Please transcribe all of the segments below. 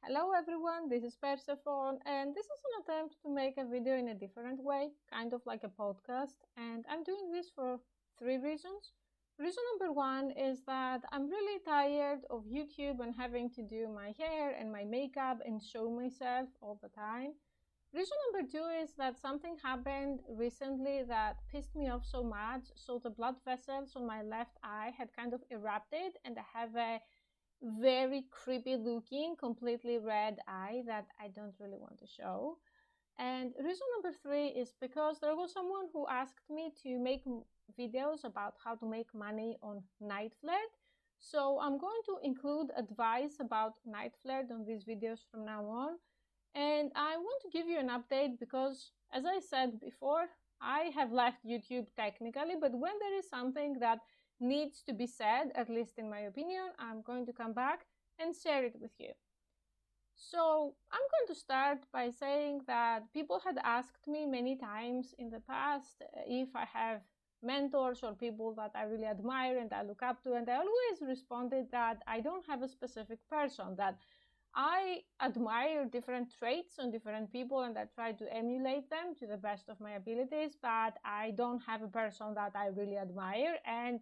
Hello everyone, this is Persephone, and this is an attempt to make a video in a different way, kind of like a podcast, and I'm doing this for three reasons. Reason number one is that I'm really tired of YouTube and having to do my hair and my makeup and show myself all the time. Reason number two is that something happened recently that pissed me off so much, so the blood vessels on my left eye had kind of erupted and I have a very creepy looking, completely red eye that I don't really want to show. And reason number three is because there was someone who asked me to make videos about how to make money on night flirt. So I'm going to include advice about night flirt on these videos from now on. And I want to give you an update because, as I said before, I have left YouTube technically, but when there is something that needs to be said, at least in my opinion, I'm going to come back and share it with you. So I'm going to start by saying that people had asked me many times in the past if I have mentors or people that I really admire and I look up to, and I always responded that I don't have a specific person, that I admire different traits on different people and I try to emulate them to the best of my abilities, but I don't have a person that I really admire. And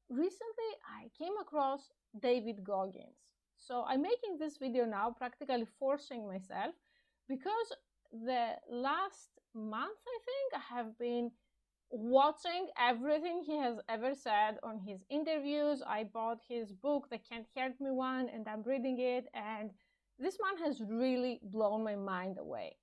recently I came across David Goggins. So I'm making this video now, practically forcing myself, because the last month, I think, I have been watching everything he has ever said on his interviews. I bought his book, The Can't Hurt Me one, and I'm reading it, and this man has really blown my mind away.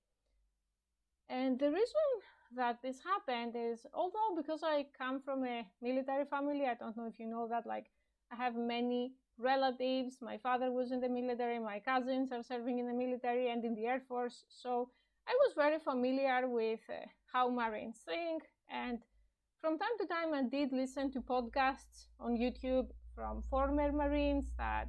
And the reason that this happened is, although because I come from a military family, I don't know if you know that, like, I have many relatives. My father was in the military, my cousins are serving in the military and in the Air Force, so I was very familiar with how Marines think, and from time to time I did listen to podcasts on YouTube from former Marines that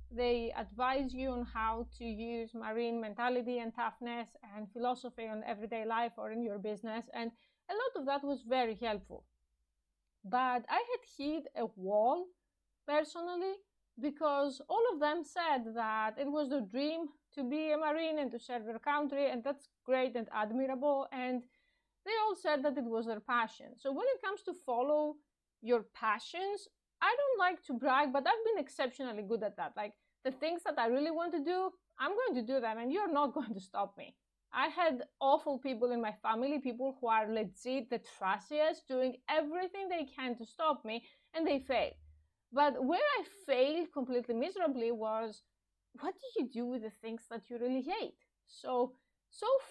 they advise you on how to use Marine mentality and toughness and philosophy on everyday life or in your business, and a lot of that was very helpful. But I had hit a wall personally because all of them said that it was their dream to be a Marine and to serve their country, and that's great and admirable, and they all said that it was their passion. So when it comes to follow your passions, I don't like to brag, but I've been exceptionally good at that. Like, the things that I really want to do, I'm going to do them, and you're not going to stop me. I had awful people in my family, people who are legit the trashiest, doing everything they can to stop me, and they fail. But where I failed completely miserably was, what do you do with the things that you really hate? So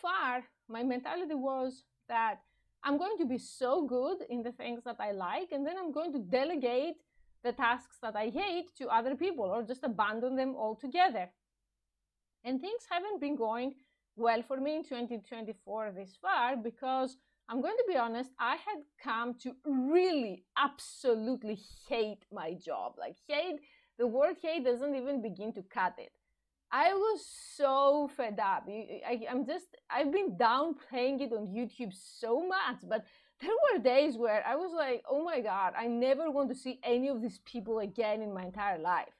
far, my mentality was that I'm going to be so good in the things that I like, and then I'm going to delegate the tasks that I hate to other people or just abandon them altogether. And things haven't been going well for me in 2024 this far because, I'm going to be honest, I had come to really absolutely hate my job. Like, hate, the word hate doesn't even begin to cut it. I was so fed up. I've been downplaying it on YouTube so much, but there were days where I was like, oh my God, I never want to see any of these people again in my entire life.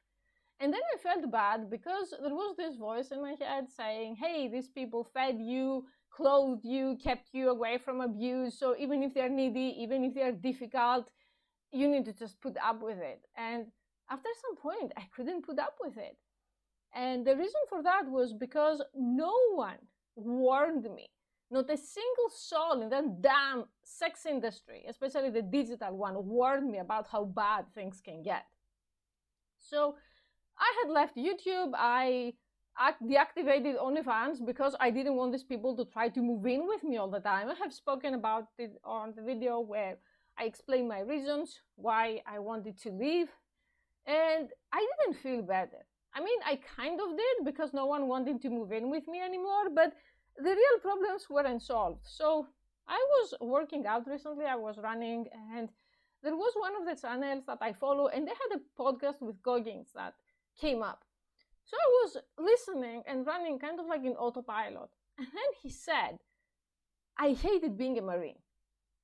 And then I felt bad because there was this voice in my head saying, hey, these people fed you, clothed you, kept you away from abuse. So even if they're needy, even if they're difficult, you need to just put up with it. And after some point, I couldn't put up with it. And the reason for that was because no one warned me. Not a single soul in that damn sex industry, especially the digital one, warned me about how bad things can get. So I had left YouTube. I deactivated OnlyFans because I didn't want these people to try to move in with me all the time. I have spoken about it on the video where I explain my reasons why I wanted to leave, and I didn't feel better. I mean, I kind of did because no one wanted to move in with me anymore, but the real problems weren't solved. So I was working out recently, I was running, and there was one of the channels that I follow, and they had a podcast with Goggins that came up. So I was listening and running kind of like in autopilot. And then he said, I hated being a Marine.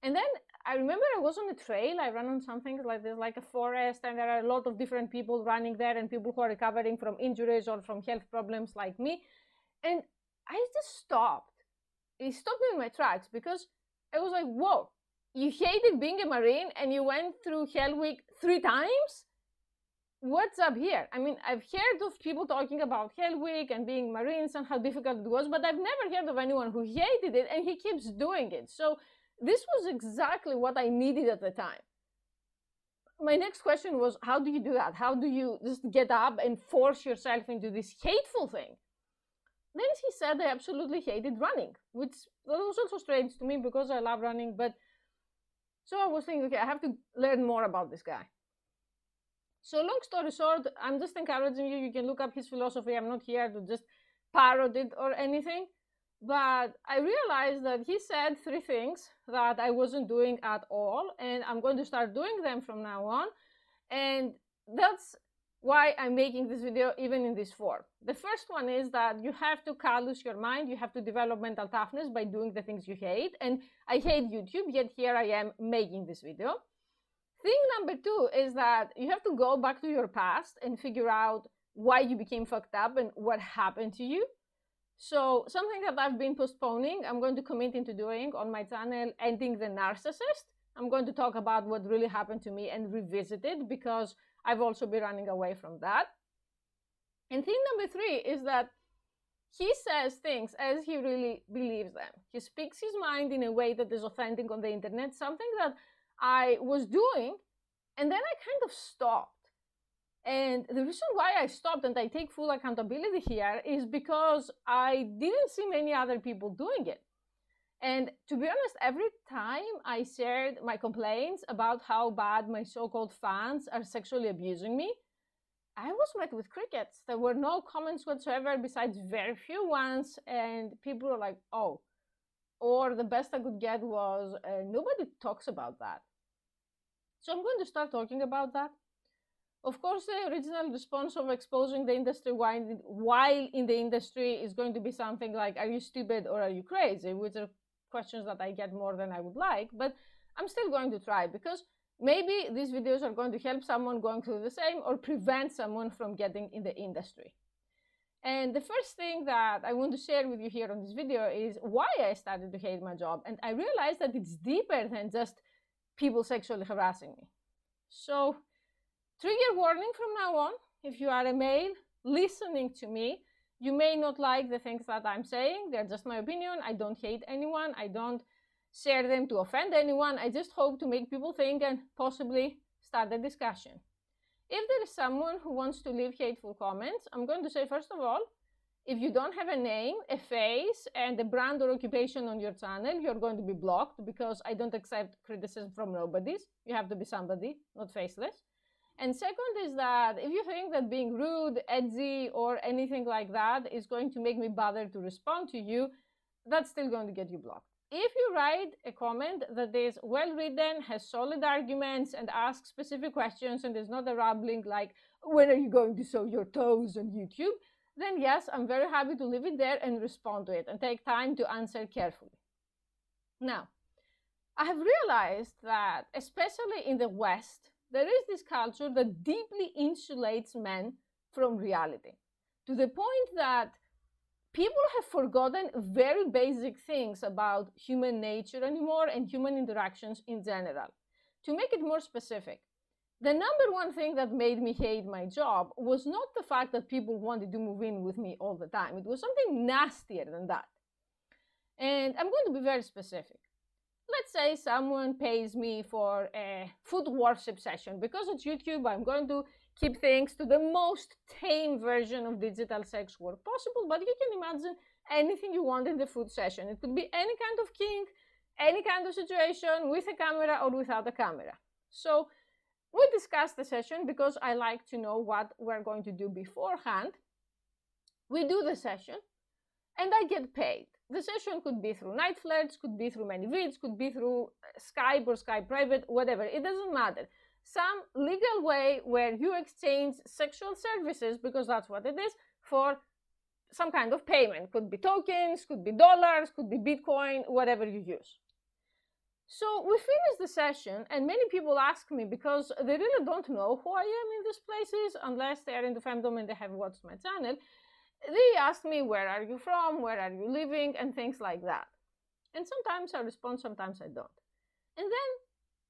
And then I remember I was on a trail. I ran on something like there's like a forest, and there are a lot of different people running there, and people who are recovering from injuries or from health problems like me. And I just stopped. It stopped me in my tracks because I was like, whoa, you hated being a Marine and you went through Hell Week 3 times? What's up here? I mean, I've heard of people talking about Hell Week and being Marines and how difficult it was, but I've never heard of anyone who hated it, and he keeps doing it. So this was exactly what I needed at the time. My next question was, how do you do that? How do you just get up and force yourself into this hateful thing? Then he said I absolutely hated running, which was also strange to me because I love running. But so I was thinking, okay, I have to learn more about this guy. So long story short, I'm just encouraging you. You can look up his philosophy. I'm not here to just parrot it or anything. But I realized that he said 3 things that I wasn't doing at all, and I'm going to start doing them from now on. And that's why I'm making this video even in this form. The first one is that you have to callous your mind. You have to develop mental toughness by doing the things you hate. And I hate YouTube, yet here I am making this video. Thing number 2 is that you have to go back to your past and figure out why you became fucked up and what happened to you. So something that I've been postponing, I'm going to commit into doing on my channel, Ending the Narcissist. I'm going to talk about what really happened to me and revisit it because I've also been running away from that. And thing number 3 is that he says things as he really believes them. He speaks his mind in a way that is authentic on the internet, something that I was doing, and then I kind of stopped. And the reason why I stopped, and I take full accountability here, is because I didn't see many other people doing it. And to be honest, every time I shared my complaints about how bad my so-called fans are sexually abusing me, I was met with crickets. There were no comments whatsoever besides very few ones, and people were like, oh. Or the best I could get was, nobody talks about that. So I'm going to start talking about that. Of course, the original response of exposing the industry while in the industry is going to be something like, are you stupid or are you crazy? Which are questions that I get more than I would like, but I'm still going to try because maybe these videos are going to help someone going through the same or prevent someone from getting in the industry. And the first thing that I want to share with you here on this video is why I started to hate my job. And I realized that it's deeper than just people sexually harassing me. So, trigger warning from now on. If you are a male listening to me, you may not like the things that I'm saying. They're just my opinion. I don't hate anyone. I don't share them to offend anyone. I just hope to make people think and possibly start a discussion. If there is someone who wants to leave hateful comments, I'm going to say, first of all, if you don't have a name, a face, and a brand or occupation on your channel, you're going to be blocked because I don't accept criticism from nobodies. You have to be somebody, not faceless. And second is that if you think that being rude, edgy, or anything like that is going to make me bother to respond to you, that's still going to get you blocked. If you write a comment that is well written, has solid arguments, and asks specific questions, and is not a rambling like, when are you going to show your toes on YouTube? Then yes, I'm very happy to leave it there and respond to it and take time to answer carefully. Now, I have realized that, especially in the West, there is this culture that deeply insulates men from reality, to the point that people have forgotten very basic things about human nature anymore and human interactions in general. To make it more specific, the number one thing that made me hate my job was not the fact that people wanted to move in with me all the time. It was something nastier than that. And I'm going to be very specific. Let's say someone pays me for a foot worship session. Because it's YouTube, I'm going to keep things to the most tame version of digital sex work possible, but you can imagine anything you want in the foot session. It could be any kind of kink, any kind of situation, with a camera or without a camera. So we discuss the session because I like to know what we're going to do beforehand. We do the session and I get paid. The session could be through night flirts, could be through ManyVids, could be through Skype or Skype private, whatever. It doesn't matter. Some legal way where you exchange sexual services, because that's what it is, for some kind of payment. Could be tokens, could be dollars, could be Bitcoin, whatever you use. So we finished the session, and many people ask me, because they really don't know who I am in these places unless they are into femdom and they have watched my channel. They ask me, where are you from, where are you living, and things like that. And sometimes I respond, sometimes I don't. And then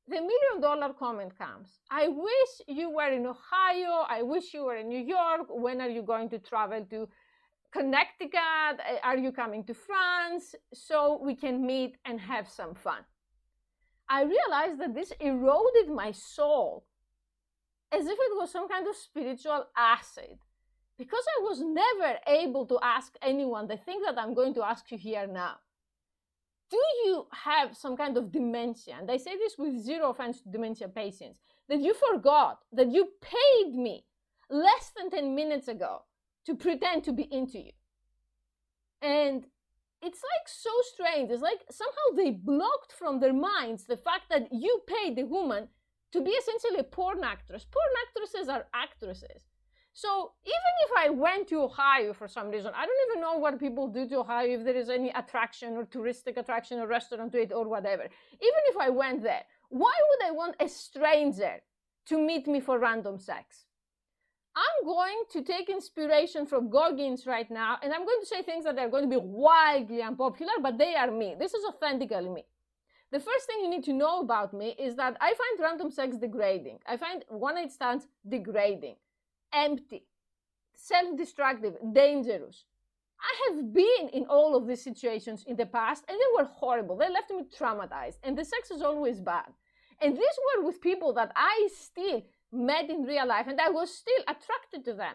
the $1 million comment comes. I wish you were in Ohio. I wish you were in New York. When are you going to travel to Connecticut? Are you coming to France so we can meet and have some fun? I realized that this eroded my soul as if it was some kind of spiritual acid, because I was never able to ask anyone the thing that I'm going to ask you here now. Do you have some kind of dementia? And I say this with zero offense to dementia patients, that you forgot that you paid me less than 10 minutes ago to pretend to be into you. And it's like so strange. It's like somehow they blocked from their minds the fact that you paid the woman to be essentially a porn actress. Porn actresses are actresses. So even if I went to Ohio for some reason, I don't even know what people do to Ohio, if there is any attraction or touristic attraction or restaurant to it or whatever. Even if I went there, why would I want a stranger to meet me for random sex? I'm going to take inspiration from Goggins right now, and I'm going to say things that are going to be wildly unpopular, but they are me. This is authentically me. The first thing you need to know about me is that I find random sex degrading. I find one-night stands degrading, empty, self-destructive, dangerous. I have been in all of these situations in the past, and they were horrible. They left me traumatized, and the sex is always bad. And these were with people that I still met in real life, and I was still attracted to them.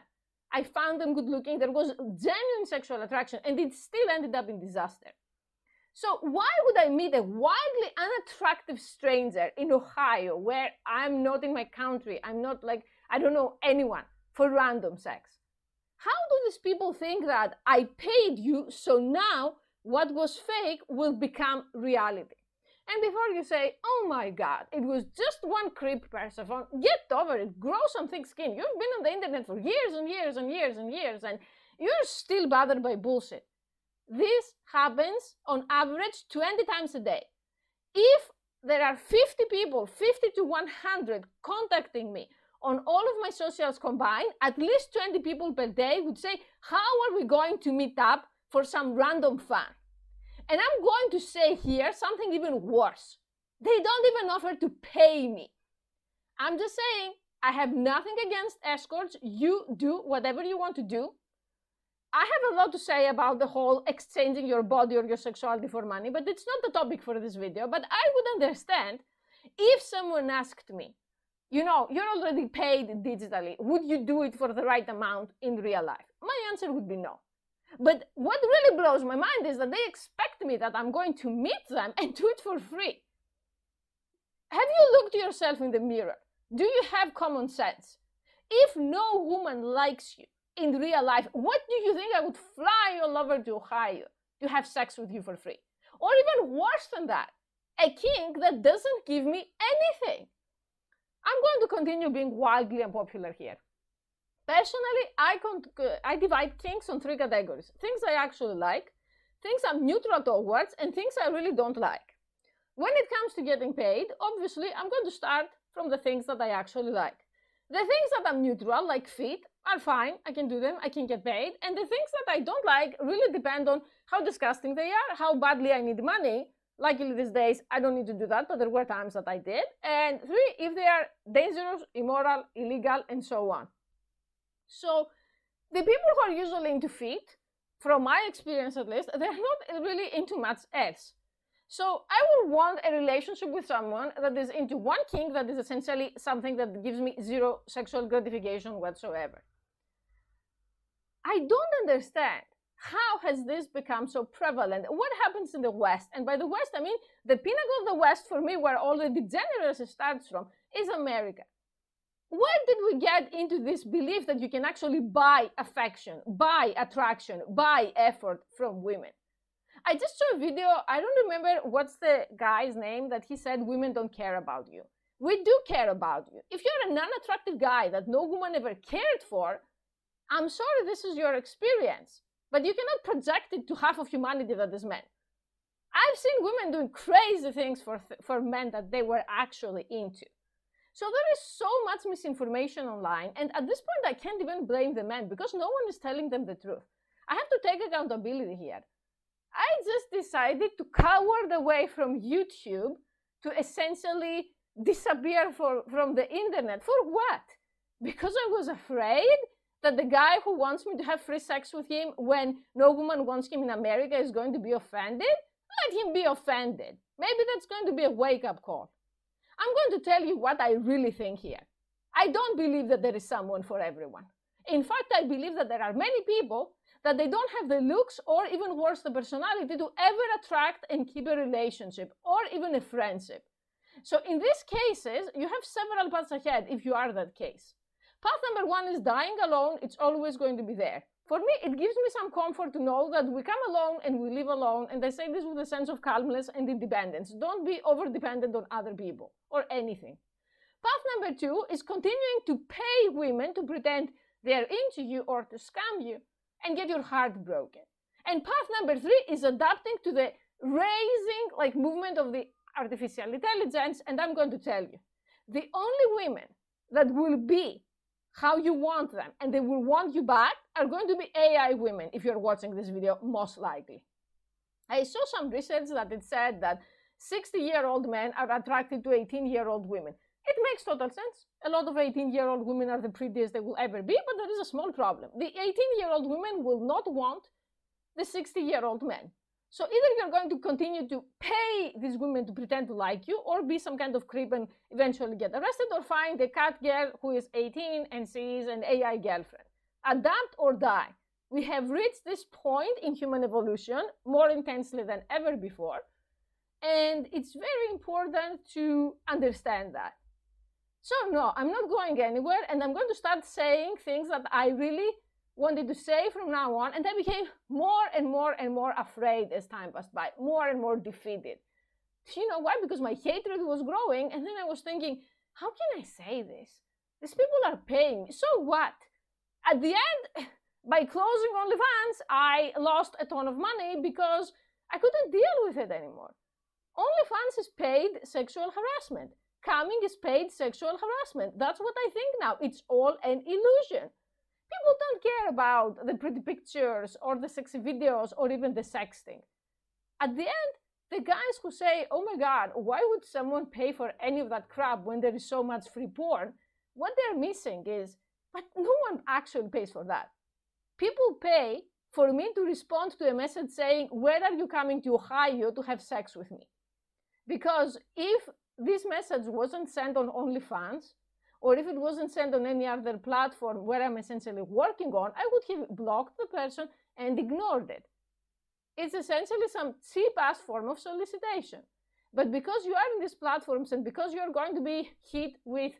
I found them good looking. There was genuine sexual attraction, and it still ended up in disaster. So why would I meet a wildly unattractive stranger in Ohio, where I'm not in my country, I'm not like, I don't know anyone, for random sex? How do these people think that I paid you, so now what was fake will become reality? And before you say, oh my God, it was just one creep, Persephone, get over it, grow some thick skin. You've been on the internet for years and years and years and years, and you're still bothered by bullshit. This happens on average 20 times a day. If there are 50 people, 50 to 100 contacting me on all of my socials combined, at least 20 people per day would say, how are we going to meet up for some random fun? And I'm going to say here something even worse. They don't even offer to pay me. I'm just saying, I have nothing against escorts. You do whatever you want to do. I have a lot to say about the whole exchanging your body or your sexuality for money, but it's not the topic for this video. But I would understand if someone asked me, you know, you're already paid digitally, would you do it for the right amount in real life? My answer would be no. But what really blows my mind is that they expect me that I'm going to meet them and do it for free. Have you looked yourself in the mirror? Do you have common sense? If no woman likes you in real life, what do you think I would fly all over to Ohio to have sex with you for free? Or even worse than that, a king that doesn't give me anything. I'm going to continue being wildly unpopular here. Personally, I divide kinks on 3 categories. Things I actually like, things I'm neutral towards, and things I really don't like. When it comes to getting paid, obviously, I'm going to start from the things that I actually like. The things that I'm neutral, like feet, are fine. I can do them. I can get paid. And the things that I don't like really depend on how disgusting they are, how badly I need money. Luckily these days, I don't need to do that, but there were times that I did. And 3, if they are dangerous, immoral, illegal, and so on. So the people who are usually into feet, from my experience at least, they're not really into much else. So I would want a relationship with someone that is into one kink that is essentially something that gives me 0 sexual gratification whatsoever. I don't understand how has this become so prevalent. What happens in the West? And by the West, I mean the pinnacle of the West for me, where all the degeneracy starts from, is America. Where did we get into this belief that you can actually buy affection, buy attraction, buy effort from women? I just saw a video, I don't remember what's the guy's name, that he said women don't care about you. We do care about you. If you're a non-attractive guy that no woman ever cared for, I'm sorry this is your experience, but you cannot project it to half of humanity that is men. I've seen women doing crazy things for men that they were actually into. So there is so much misinformation online, and at this point I can't even blame the men because no one is telling them the truth. I have to take accountability here. I just decided to cower away from YouTube to essentially disappear from the internet. For what? Because I was afraid that the guy who wants me to have free sex with him when no woman wants him in America is going to be offended. Let him be offended. Maybe that's going to be a wake-up call. I'm going to tell you what I really think here. I don't believe that there is someone for everyone. In fact, I believe that there are many people that they don't have the looks or even worse, the personality to ever attract and keep a relationship or even a friendship. So in these cases, you have several paths ahead if you are that case. Path number one is dying alone. It's always going to be there. For me, it gives me some comfort to know that we come alone and we live alone, and I say this with a sense of calmness and independence. Don't be over-dependent on other people or anything. Path number two is continuing to pay women to pretend they're into you or to scam you and get your heart broken. And path number three is adapting to the raising movement of the artificial intelligence, and I'm going to tell you, the only women that will be how you want them and they will want you back are going to be AI women if you're watching this video, most likely. I saw some research that it said that 60-year-old men are attracted to 18-year-old women. It makes total sense. A lot of 18-year-old women are the prettiest they will ever be, but there is a small problem. The 18-year-old women will not want the 60-year-old men. So either you're going to continue to pay these women to pretend to like you or be some kind of creep and eventually get arrested, or find a cat girl who is 18 and sees an AI girlfriend. Adapt or die. We have reached this point in human evolution more intensely than ever before, and it's very important to understand that. So no, I'm not going anywhere, and I'm going to start saying things that I really wanted to say from now on, and I became more and more and more afraid as time passed by, more and more defeated. You know why? Because my hatred was growing, and then I was thinking, how can I say this? These people are paying me, so what? At the end, by closing OnlyFans, I lost a ton of money because I couldn't deal with it anymore. OnlyFans is paid sexual harassment. Coming is paid sexual harassment. That's what I think now. It's all an illusion. People don't care about the pretty pictures or the sexy videos or even the sexting. At the end, the guys who say, oh my God, why would someone pay for any of that crap when there is so much free porn? What they're missing is, but no one actually pays for that. People pay for me to respond to a message saying, where are you coming to Ohio to have sex with me? Because if this message wasn't sent on OnlyFans, or if it wasn't sent on any other platform where I'm essentially working on, I would have blocked the person and ignored it. It's essentially some cheap-ass form of solicitation. But because you are in these platforms and because you're going to be hit with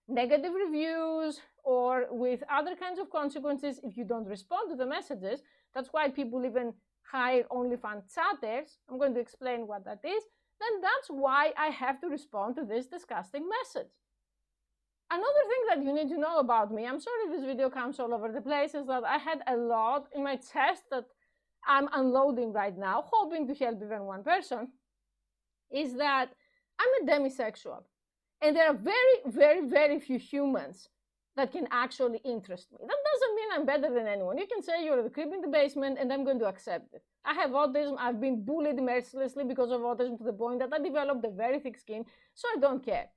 negative reviews or with other kinds of consequences if you don't respond to the messages, that's why people even hire OnlyFans chatters. I'm going to explain what that is. Then that's why I have to respond to this disgusting message. Another thing that you need to know about me, I'm sorry this video comes all over the place, is that I had a lot in my chest that I'm unloading right now, hoping to help even one person, is that I'm a demisexual. And there are very, very, very few humans that can actually interest me. That doesn't mean I'm better than anyone. You can say you're the creep in the basement and I'm going to accept it. I have autism. I've been bullied mercilessly because of autism to the point that I developed a very thick skin, so I don't care.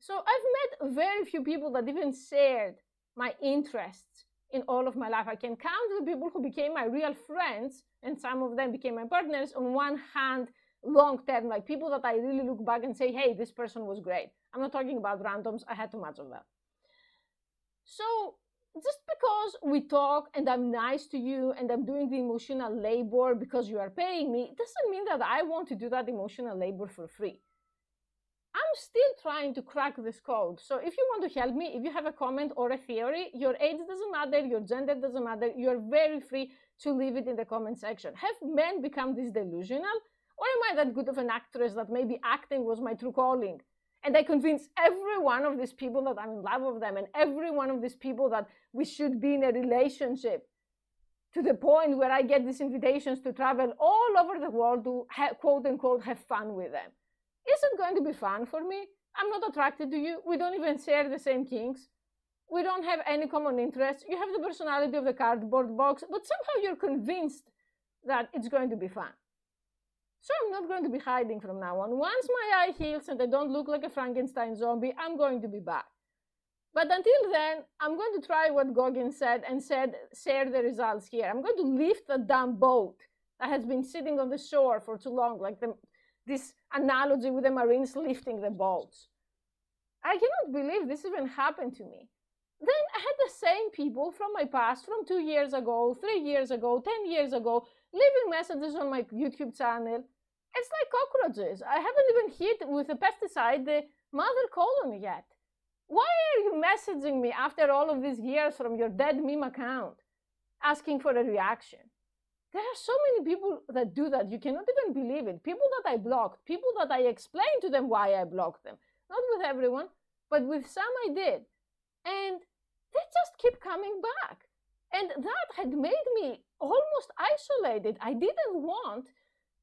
So I've met very few people that even shared my interests in all of my life. I can count the people who became my real friends, and some of them became my partners, on one hand, long term, like people that I really look back and say, hey, this person was great. I'm not talking about randoms. I had too much of that. So just because we talk and I'm nice to you and I'm doing the emotional labor because you are paying me, it doesn't mean that I want to do that emotional labor for free. I'm still trying to crack this code. So if you want to help me, if you have a comment or a theory, your age doesn't matter, your gender doesn't matter, you're very free to leave it in the comment section. Have men become this delusional? Or am I that good of an actress that maybe acting was my true calling? And I convince every one of these people that I'm in love with them, and every one of these people that we should be in a relationship. to the point where I get these invitations to travel all over the world to quote unquote have fun with them. Is it going to be fun for me? I'm not attracted to you. We don't even share the same kinks. We don't have any common interests. You have the personality of the cardboard box, but somehow you're convinced that it's going to be fun. So I'm not going to be hiding from now on. Once my eye heals and I don't look like a Frankenstein zombie, I'm going to be back. But until then, I'm going to try what Goggins said and share the results here. I'm going to lift the damn boat that has been sitting on the shore for too long, like this analogy with the Marines lifting the boats. I cannot believe this even happened to me. Then I had the same people from my past, from 2 years ago, 3 years ago, 10 years ago, leaving messages on my YouTube channel. It's like cockroaches. I haven't even hit with a pesticide the mother colony yet. Why are you messaging me after all of these years from your dead meme account, asking for a reaction? There are so many people that do that. You cannot even believe it. People that I blocked, people that I explained to them why I blocked them. Not with everyone, but with some I did. And they just keep coming back. And that had made me almost isolated. I didn't want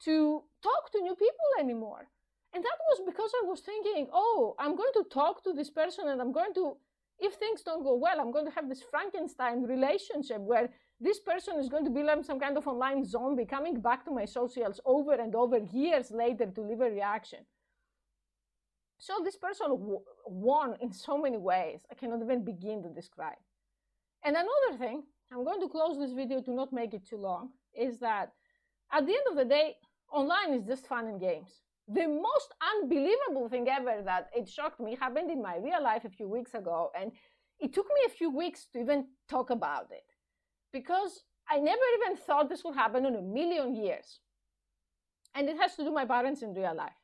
to talk to new people anymore. And that was because I was thinking, oh, I'm going to talk to this person and I'm going to, if things don't go well, I'm going to have this Frankenstein relationship where this person is going to be like some kind of online zombie coming back to my socials over and over years later to leave a reaction. So this person won in so many ways I cannot even begin to describe. And another thing, I'm going to close this video to not make it too long, is that at the end of the day, online is just fun and games. The most unbelievable thing ever that it shocked me happened in my real life a few weeks ago, and it took me a few weeks to even talk about it because I never even thought this would happen in a million years. And it has to do with my parents in real life.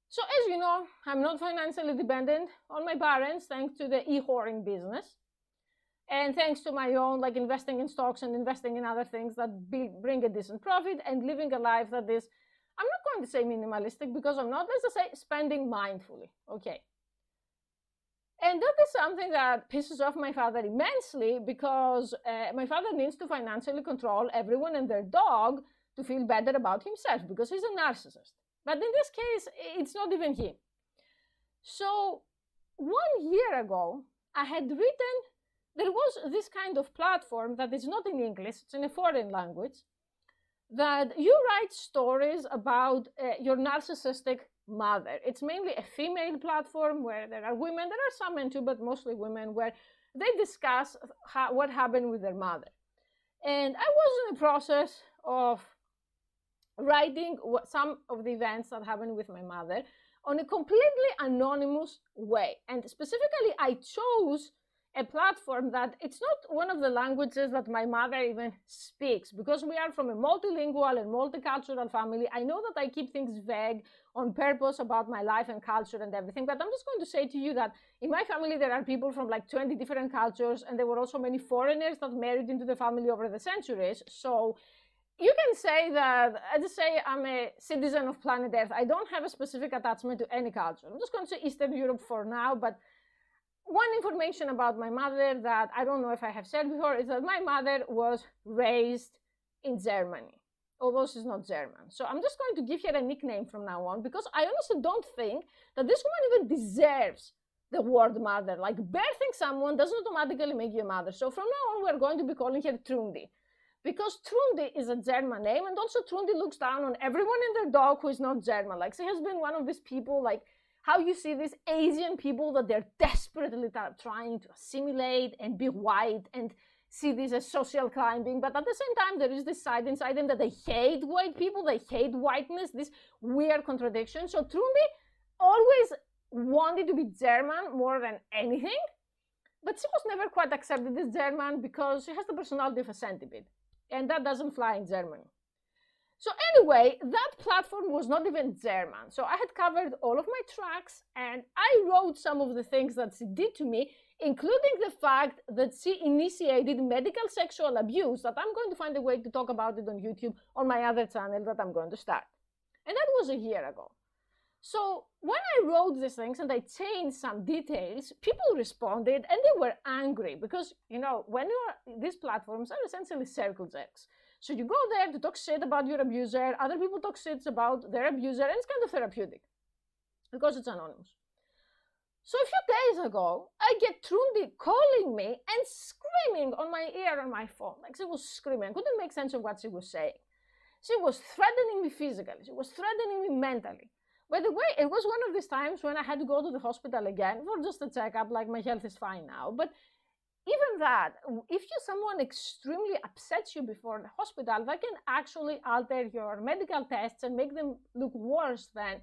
So as you know, I'm not financially dependent on my parents thanks to the e-whoring business. And thanks to my own, like investing in stocks and investing in other things that bring a decent profit and living a life that is, I'm not going to say minimalistic because I'm not, let's just say spending mindfully, okay? And that is something that pisses off my father immensely because my father needs to financially control everyone and their dog to feel better about himself because he's a narcissist. But in this case, it's not even him. So 1 year ago, I had written, there was this kind of platform that is not in English, it's in a foreign language, that you write stories about your narcissistic mother. It's mainly a female platform where there are women, there are some men too, but mostly women, where they discuss what happened with their mother. And I was in the process of writing some of the events that happened with my mother on a completely anonymous way. And specifically, I chose a platform that it's not one of the languages that my mother even speaks, because we are from a multilingual and multicultural family. I know that I keep things vague on purpose about my life and culture and everything, but I'm just going to say to you that in my family there are people from like 20 different cultures, and there were also many foreigners that married into the family over the centuries. So you can say that, I just say I'm a citizen of planet Earth. I don't have a specific attachment to any culture. I'm just going to say Eastern Europe for now, but one information about my mother that I don't know if I have said before is that my mother was raised in Germany, although she's not German. So I'm just going to give her a nickname from now on because I honestly don't think that this woman even deserves the word mother. Like birthing someone doesn't automatically make you a mother. So from now on, we're going to be calling her Trundi, because Trundi is a German name, and also Trundi looks down on everyone and their dog who is not German. Like she has been one of these people, like how you see these Asian people that they're desperately trying to assimilate and be white and see this as social climbing, but at the same time there is this side inside them that they hate white people, they hate whiteness, this weird contradiction. So Trundi always wanted to be German more than anything, but she was never quite accepted as German because she has the personality of a centipede, and that doesn't fly in Germany. So anyway, that platform was not even German. So I had covered all of my tracks, and I wrote some of the things that she did to me, including the fact that she initiated medical sexual abuse, that I'm going to find a way to talk about it on YouTube on my other channel that I'm going to start. And that was a year ago. So when I wrote these things and I changed some details, people responded and they were angry because, you know, when these platforms are essentially circle jerks. So you go there to talk shit about your abuser, other people talk shit about their abuser, and it's kind of therapeutic because it's anonymous. So a few days ago, I get Trudy calling me and screaming on my ear on my phone. Like she was screaming. I couldn't make sense of what she was saying. She was threatening me physically. She was threatening me mentally. By the way, it was one of these times when I had to go to the hospital again for just a checkup, like my health is fine now. But even that, if someone extremely upsets you before the hospital, that can actually alter your medical tests and make them look worse than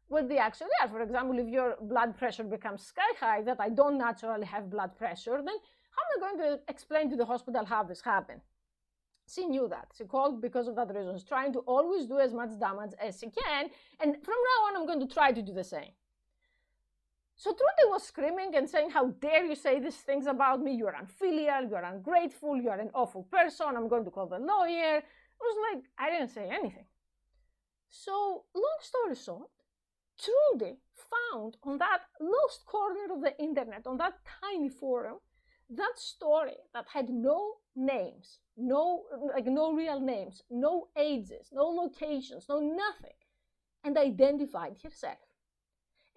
what they actually are. For example, if your blood pressure becomes sky high, that I don't naturally have blood pressure, then how am I going to explain to the hospital how this happened? She knew that. She called because of that reason. She's trying to always do as much damage as she can. And from now on, I'm going to try to do the same. So Trudy was screaming and saying, how dare you say these things about me? You're unfilial, you're ungrateful, you're an awful person. I'm going to call the lawyer. It was like, I didn't say anything. So long story short, Trudy found on that lost corner of the internet, on that tiny forum, that story that had no names, no real names, no ages, no locations, no nothing, and identified herself.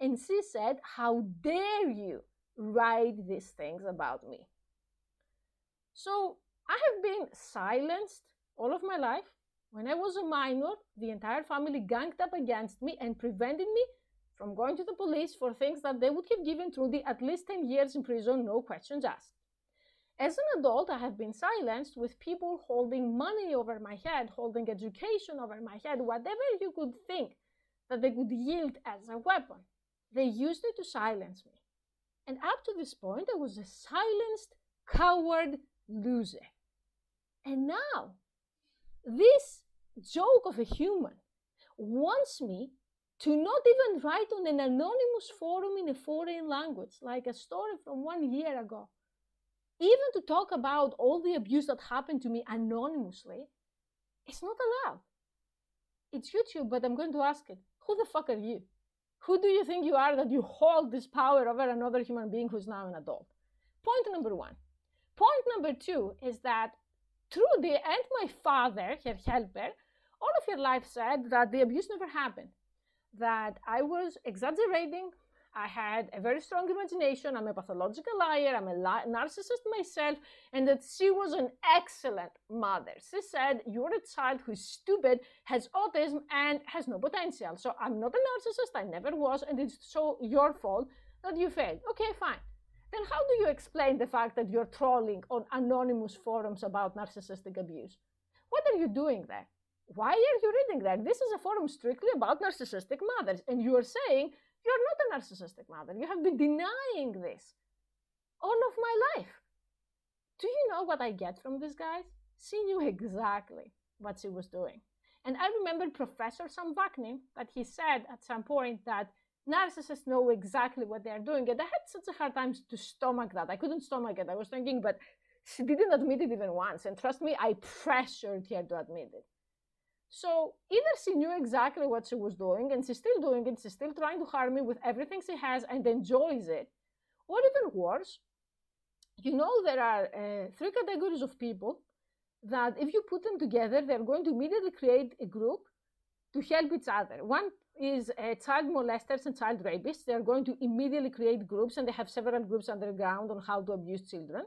And she said, how dare you write these things about me? So I have been silenced all of my life. When I was a minor, the entire family ganged up against me and prevented me from going to the police for things that they would have given Trudy at least 10 years in prison, no questions asked. As an adult, I have been silenced with people holding money over my head, holding education over my head, whatever you could think that they could yield as a weapon. They used it to silence me. And up to this point, I was a silenced, coward loser. And now, this joke of a human wants me to not even write on an anonymous forum in a foreign language, like a story from 1 year ago. Even to talk about all the abuse that happened to me anonymously, it's not allowed. It's YouTube, but I'm going to ask it, who the fuck are you? Who do you think you are that you hold this power over another human being who's now an adult? Point number one. Point number two is that Trudy and my father, her helper, all of her life said that the abuse never happened, that I was exaggerating, I had a very strong imagination, I'm a pathological liar, I'm a narcissist myself, and that she was an excellent mother. She said, you're a child who's stupid, has autism, and has no potential. So I'm not a narcissist, I never was, and it's so your fault that you failed. Okay, fine. Then how do you explain the fact that you're trolling on anonymous forums about narcissistic abuse? What are you doing there? Why are you reading there? This is a forum strictly about narcissistic mothers, and you are saying, you're not a narcissistic mother. You have been denying this all of my life. Do you know what I get from this, guys? She knew exactly what she was doing. And I remember Professor Sam Vaknin, that he said at some point that narcissists know exactly what they're doing. And I had such a hard time to stomach that. I couldn't stomach it. I was thinking, but she didn't admit it even once. And trust me, I pressured her to admit it. So either she knew exactly what she was doing and she's still doing it, she's still trying to harm me with everything she has and enjoys it, or even worse, you know, there are 3 categories of people that if you put them together, they're going to immediately create a group to help each other. One is child molesters and child rapists. They're going to immediately create groups, and they have several groups underground on how to abuse children.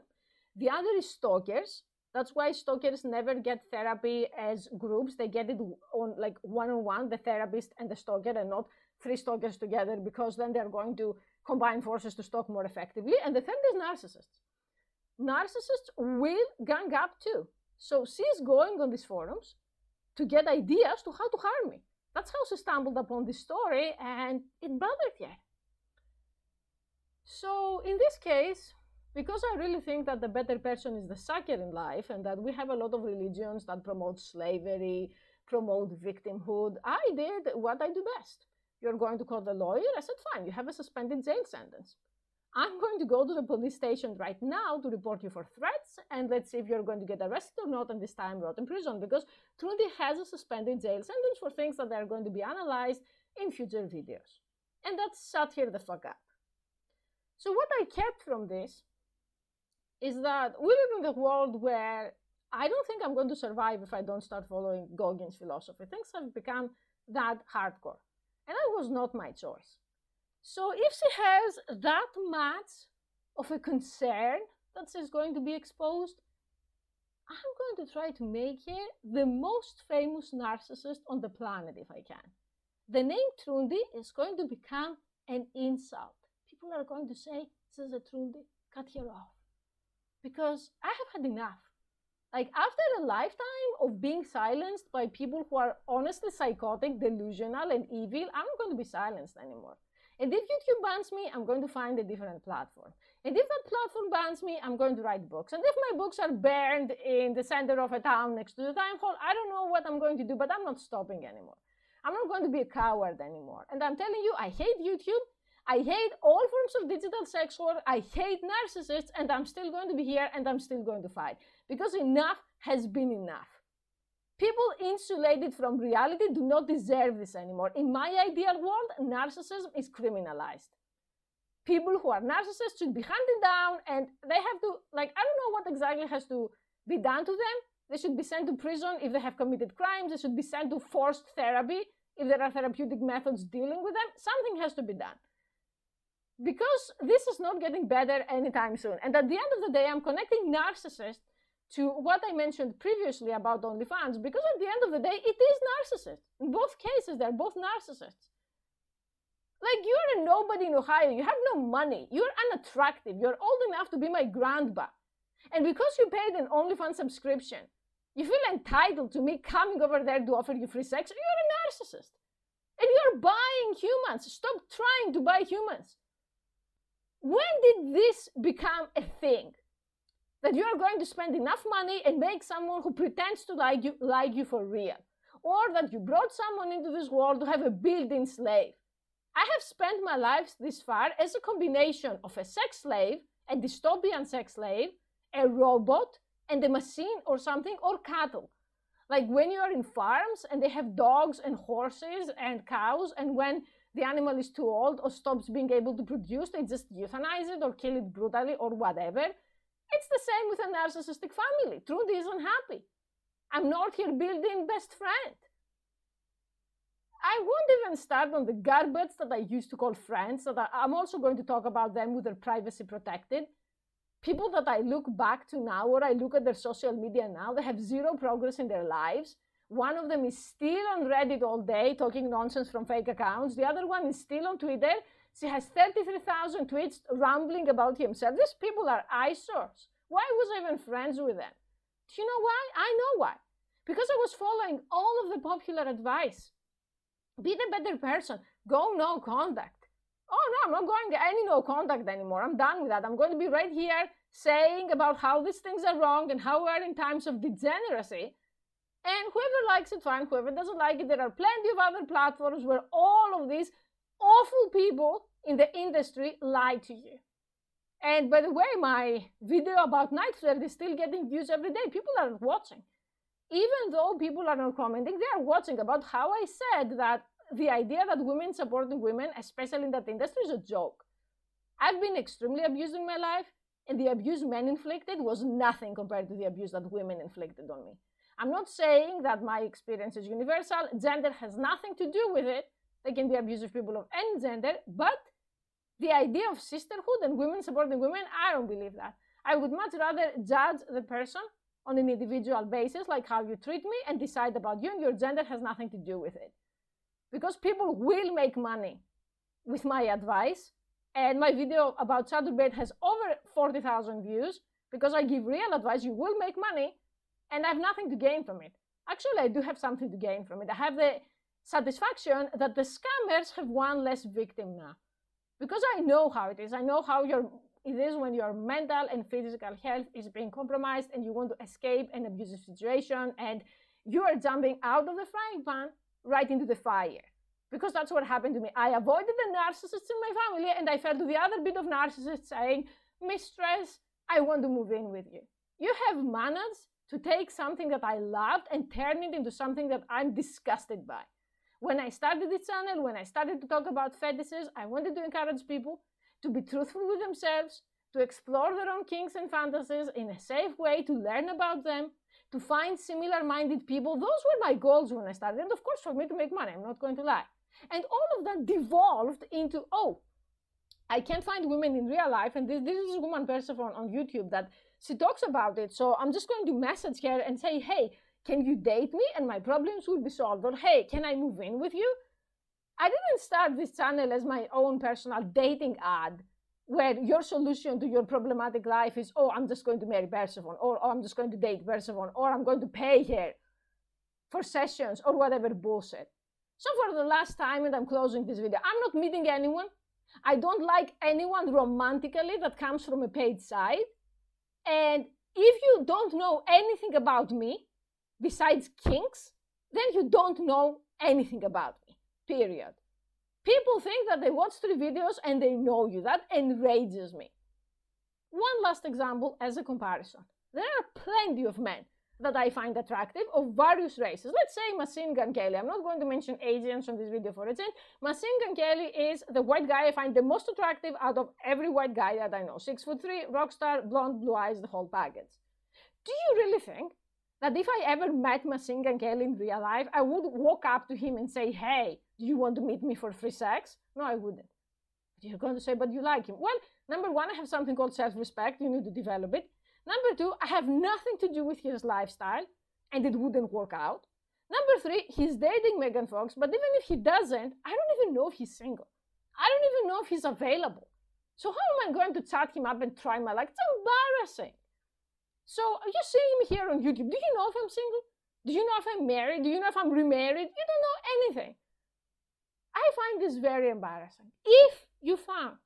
The other is stalkers. That's why stalkers never get therapy as groups. They get it on like one-on-one, the therapist and the stalker, and not 3 stalkers together, because then they're going to combine forces to stalk more effectively. And the third is narcissists. Narcissists will gang up too. So she's going on these forums to get ideas to how to harm me. That's how she stumbled upon this story, and it bothered her. So in this case, because I really think that the better person is the sucker in life, and that we have a lot of religions that promote slavery, promote victimhood, I did what I do best. You're going to call the lawyer? I said, fine, you have a suspended jail sentence. I'm going to go to the police station right now to report you for threats, and let's see if you're going to get arrested or not, and this time rot in prison, because Trudy has a suspended jail sentence for things that are going to be analyzed in future videos. And that shut her the fuck up. So what I kept from this is that we live in a world where I don't think I'm going to survive if I don't start following Goggins' philosophy. Things have become that hardcore. And that was not my choice. So if she has that much of a concern that she's going to be exposed, I'm going to try to make her the most famous narcissist on the planet if I can. The name Trundi is going to become an insult. People are going to say, this is a Trundi, cut her off. Because I have had enough. Like, after a lifetime of being silenced by people who are honestly psychotic, delusional, and evil, I'm not going to be silenced anymore. And if YouTube bans me, I'm going to find a different platform. And if that platform bans me, I'm going to write books. And if my books are burned in the center of a town next to the town hall, I don't know what I'm going to do, but I'm not stopping anymore. I'm not going to be a coward anymore. And I'm telling you, I hate YouTube. I hate all forms of digital sex work. I hate narcissists, and I'm still going to be here, and I'm still going to fight. Because enough has been enough. People insulated from reality do not deserve this anymore. In my ideal world, narcissism is criminalized. People who are narcissists should be hunted down, and they have to, like, I don't know what exactly has to be done to them. They should be sent to prison if they have committed crimes. They should be sent to forced therapy if there are therapeutic methods dealing with them. Something has to be done. Because this is not getting better anytime soon. And at the end of the day, I'm connecting narcissists to what I mentioned previously about OnlyFans, because at the end of the day, it is narcissist. In both cases, they're both narcissists. Like, you're a nobody in Ohio. You have no money. You're unattractive. You're old enough to be my grandpa. And because you paid an OnlyFans subscription, you feel entitled to me coming over there to offer you free sex. You're a narcissist. And you're buying humans. Stop trying to buy humans. When did this become a thing? That you are going to spend enough money and make someone who pretends to like you for real. Or that you brought someone into this world to have a built-in slave. I have spent my life this far as a combination of a sex slave, a dystopian sex slave, a robot, and a machine or something, or cattle. Like when you are in farms and they have dogs and horses and cows, and when the animal is too old or stops being able to produce, they just euthanize it or kill it brutally or whatever. It's the same with a narcissistic family. Trudy is unhappy. I'm not here building best friend. I won't even start on the garbage that I used to call friends, that I'm also going to talk about them with their privacy protected. People that I look back to now, or I look at their social media now, they have zero progress in their lives. One of them is still on Reddit all day talking nonsense from fake accounts. The other one is still on Twitter. She has 33,000 tweets rambling about himself. These people are eyesores. Why was I even friends with them? Do you know why? I know why. Because I was following all of the popular advice. Be the better person. Go no contact. Oh no, I'm not going any no contact anymore. I'm done with that. I'm going to be right here saying about how these things are wrong and how we're in times of degeneracy. And whoever likes it, fine. Whoever doesn't like it, there are plenty of other platforms where all of these awful people in the industry lie to you. And by the way, my video about night flirt is still getting views every day. People are watching. Even though people are not commenting, they are watching about how I said that the idea that women supporting women, especially in that industry, is a joke. I've been extremely abused in my life, and the abuse men inflicted was nothing compared to the abuse that women inflicted on me. I'm not saying that my experience is universal. Gender has nothing to do with it. They can be abusive people of any gender, but the idea of sisterhood and women supporting women, I don't believe that. I would much rather judge the person on an individual basis, like how you treat me, and decide about you, and your gender has nothing to do with it. Because people will make money with my advice, and my video about chaturbate has over 40,000 views, because I give real advice. You will make money, and I have nothing to gain from it. Actually, I do have something to gain from it. I have the satisfaction that the scammers have one less victim now. Because I know how it is. I know how it is when your mental and physical health is being compromised and you want to escape an abusive situation and you are jumping out of the frying pan right into the fire. Because that's what happened to me. I avoided the narcissists in my family, and I fell to the other bit of narcissists saying, Mistress, I want to move in with you. You have managed to take something that I loved and turn it into something that I'm disgusted by. When I started this channel, when I started to talk about fetishes, I wanted to encourage people to be truthful with themselves, to explore their own kinks and fantasies in a safe way, to learn about them, to find similar-minded people. Those were my goals when I started. And of course, for me to make money, I'm not going to lie. And all of that devolved into, oh, I can't find women in real life. And this is a woman Persephone on YouTube that she talks about it. So I'm just going to message her and say, hey, can you date me? And my problems will be solved. Or, hey, can I move in with you? I didn't start this channel as my own personal dating ad, where your solution to your problematic life is, oh, I'm just going to marry Persephone, or oh, I'm just going to date Persephone, or I'm going to pay her for sessions, or whatever bullshit. So for the last time, and I'm closing this video, I'm not meeting anyone. I don't like anyone romantically that comes from a paid site. And if you don't know anything about me, besides kinks, then you don't know anything about me, period. People think that they watch 3 videos and they know you. That enrages me. One last example as a comparison. There are plenty of men that I find attractive of various races. Let's say Machine Gun Kelly. I'm not going to mention Asians on this video for a change. Machine Gun Kelly is the white guy I find the most attractive out of every white guy that I know. 6'3", rock star, blonde, blue eyes, the whole package. Do you really think that if I ever met Machine Gun Kelly in real life, I would walk up to him and say, hey, do you want to meet me for free sex? No, I wouldn't. You're going to say, but you like him. Well, number one, I have something called self-respect. You need to develop it. Number two, I have nothing to do with his lifestyle, and it wouldn't work out. Number three, he's dating Megan Fox, but even if he doesn't, I don't even know if he's single. I don't even know if he's available. So how am I going to chat him up and try my luck? It's embarrassing. So you see him here on YouTube. Do you know if I'm single? Do you know if I'm married? Do you know if I'm remarried? You don't know anything. I find this very embarrassing. If you found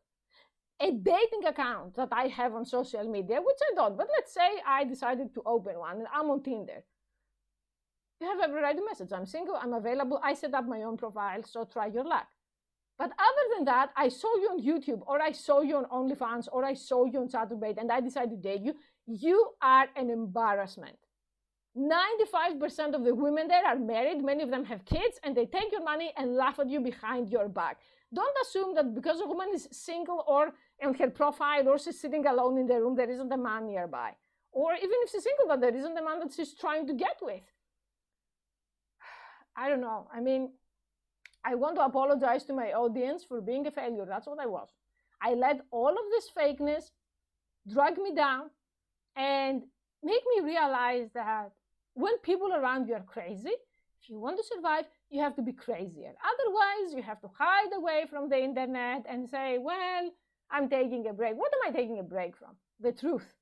a dating account that I have on social media, which I don't, but let's say I decided to open one and I'm on Tinder. You have every right to message. I'm single, I'm available, I set up my own profile, so try your luck. But other than that, I saw you on YouTube, or I saw you on OnlyFans, or I saw you on Chaturbate, and I decided to date you. You are an embarrassment. 95% of the women there are married, many of them have kids, and they take your money and laugh at you behind your back. Don't assume that because a woman is single or on her profile, or she's sitting alone in the room, there isn't a man nearby. Or even if she's single, that there isn't a man that she's trying to get with. I don't know. I mean, I want to apologize to my audience for being a failure. That's what I was. I let all of this fakeness drag me down and make me realize that when people around you are crazy, if you want to survive, you have to be crazier. Otherwise, you have to hide away from the internet and say, well, I'm taking a break. What am I taking a break from? The truth.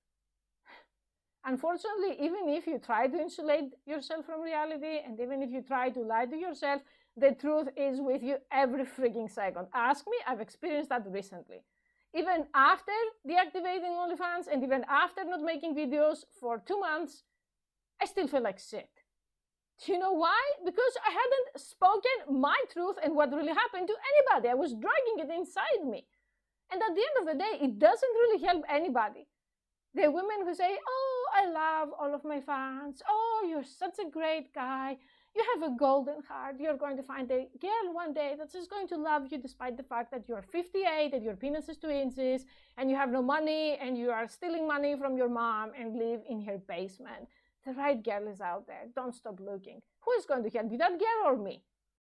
Unfortunately, even if you try to insulate yourself from reality, and even if you try to lie to yourself, the truth is with you every freaking second. Ask me, I've experienced that recently. Even after deactivating OnlyFans, and even after not making videos for 2 months, I still feel like shit. Do you know why? Because I hadn't spoken my truth and what really happened to anybody. I was dragging it inside me. And at the end of the day, it doesn't really help anybody. There are women who say, oh, I love all of my fans. Oh, you're such a great guy. You have a golden heart. You're going to find a girl one day that's just going to love you despite the fact that you're 58 and your penis is 2 inches and you have no money and you are stealing money from your mom and live in her basement. The right girl is out there. Don't stop looking. Who is going to help you, that girl or me?